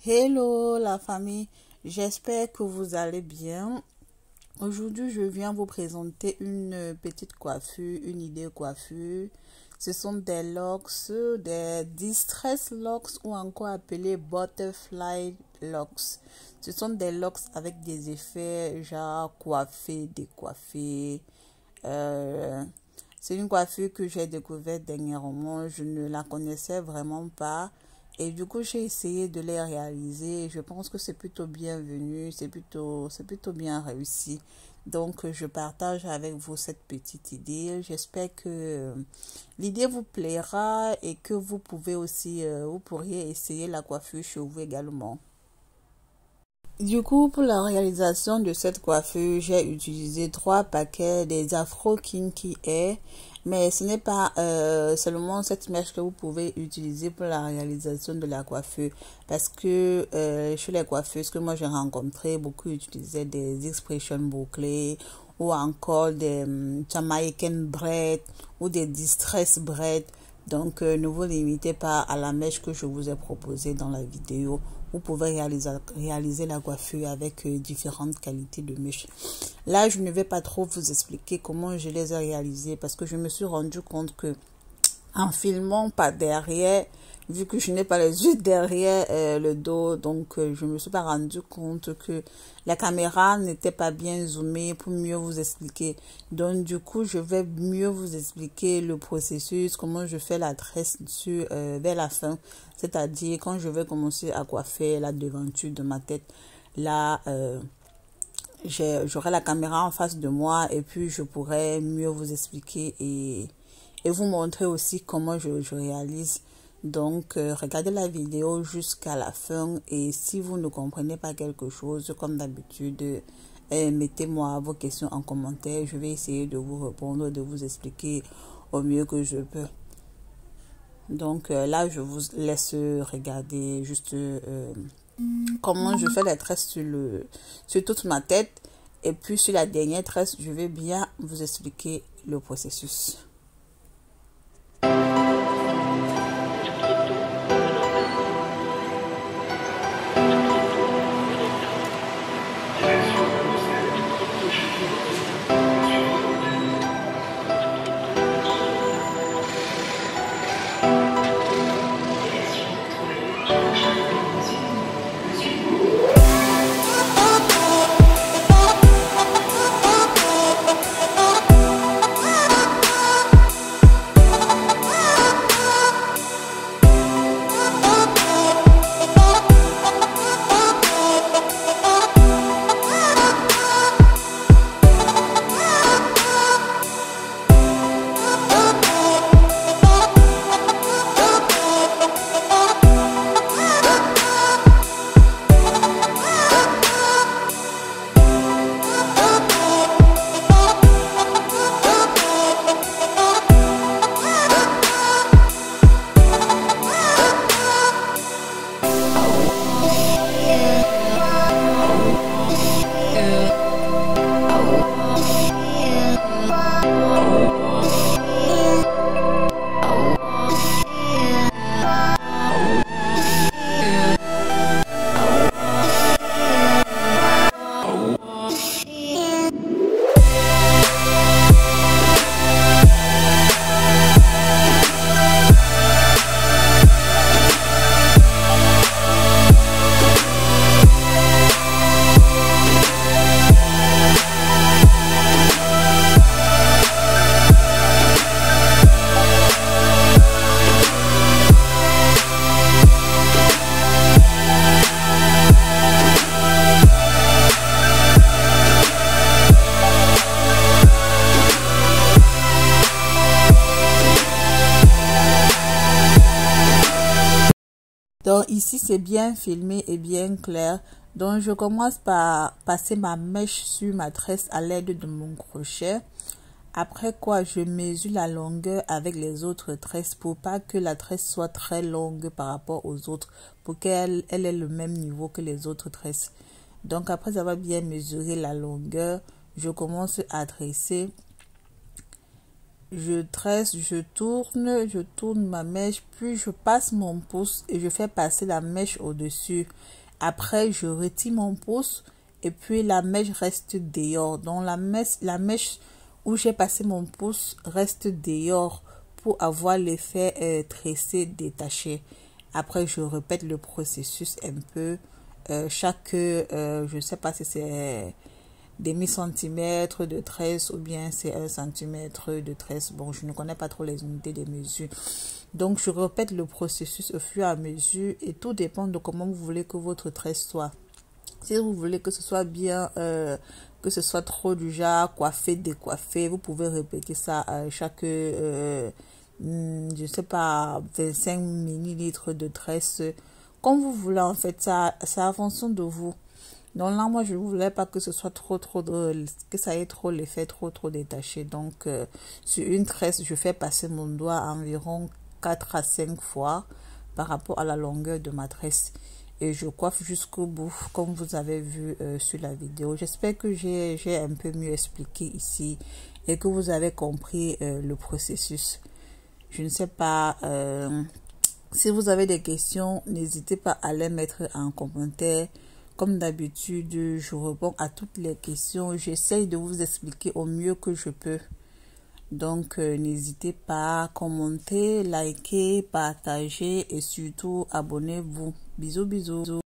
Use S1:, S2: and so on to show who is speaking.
S1: Hello la famille, j'espère que vous allez bien. Aujourd'hui, je viens vous présenter une petite coiffure, une idée de coiffure. Ce sont des locks, des distress locks ou encore appelés butterfly locks. Ce sont des locks avec des effets genre coiffé, décoiffé. C'est une coiffure que j'ai découverte dernièrement. Je ne la connaissais vraiment pas. Et du coup, j'ai essayé de les réaliser. Je pense que c'est plutôt bienvenu, c'est plutôt bien réussi. Donc, je partage avec vous cette petite idée. J'espère que l'idée vous plaira et que vous pouvez aussi, vous pourriez essayer la coiffure chez vous également. Du coup, pour la réalisation de cette coiffure, j'ai utilisé 3 paquets des Afro Kinky Hair. Mais ce n'est pas seulement cette mèche que vous pouvez utiliser pour la réalisation de la coiffure. Parce que chez les coiffeuses que moi j'ai rencontré, beaucoup utilisaient des expressions bouclées ou encore des Jamaican braids ou des distress braids. Donc, ne vous limitez pas à la mèche que je vous ai proposée dans la vidéo. Vous pouvez réaliser la coiffure avec différentes qualités de mèche. Là, je ne vais pas trop vous expliquer comment je les ai réalisées parce que je me suis rendu compte que en filmant par derrière, vu que je n'ai pas les yeux derrière le dos, donc je me suis pas rendu compte que la caméra n'était pas bien zoomée pour mieux vous expliquer. Donc du coup, je vais mieux vous expliquer le processus, comment je fais la tresse vers la fin, c'est-à-dire quand je vais commencer à coiffer la devanture de ma tête. Là, j'aurai la caméra en face de moi et puis je pourrai mieux vous expliquer et vous montrer aussi comment je réalise. Donc, regardez la vidéo jusqu'à la fin et si vous ne comprenez pas quelque chose, comme d'habitude, mettez-moi vos questions en commentaire. Je vais essayer de vous répondre, de vous expliquer au mieux que je peux. Donc, là, je vous laisse regarder juste comment je fais les tresses sur toute ma tête. Et puis, sur la dernière tresse, je vais bien vous expliquer le processus. Donc ici c'est bien filmé et bien clair. Donc je commence par passer ma mèche sur ma tresse à l'aide de mon crochet. Après quoi je mesure la longueur avec les autres tresses pour pas que la tresse soit très longue par rapport aux autres, pour qu'elle ait le même niveau que les autres tresses. Donc après avoir bien mesuré la longueur, je commence à tresser je tresse, je tourne ma mèche, puis je passe mon pouce et je fais passer la mèche au-dessus. Après, je retire mon pouce et puis la mèche reste dehors. Donc la mèche où j'ai passé mon pouce reste dehors pour avoir l'effet tressé détaché. Après, je répète le processus un peu. Je ne sais pas si c'est demi-centimètre de tresse ou bien c'est 1 centimètre de tresse. Bon, je ne connais pas trop les unités de mesure. Donc, je répète le processus au fur et à mesure et tout dépend de comment vous voulez que votre tresse soit. Si vous voulez que ce soit bien, que ce soit trop du genre coiffé, décoiffé, vous pouvez répéter ça chaque, je ne sais pas, 25 millilitres de tresse. Comme vous voulez, en fait, ça en fonction de vous. Donc là, moi, je ne voulais pas que ce soit trop, que ça ait trop l'effet trop détaché. Donc, sur une tresse, je fais passer mon doigt environ 4 à 5 fois par rapport à la longueur de ma tresse. Et je coiffe jusqu'au bout, comme vous avez vu sur la vidéo. J'espère que j'ai un peu mieux expliqué ici et que vous avez compris le processus. Je ne sais pas... si vous avez des questions, n'hésitez pas à les mettre en commentaire. Comme d'habitude, je réponds à toutes les questions. J'essaye de vous expliquer au mieux que je peux. Donc, n'hésitez pas à commenter, liker, partager et surtout abonnez-vous. Bisous, bisous.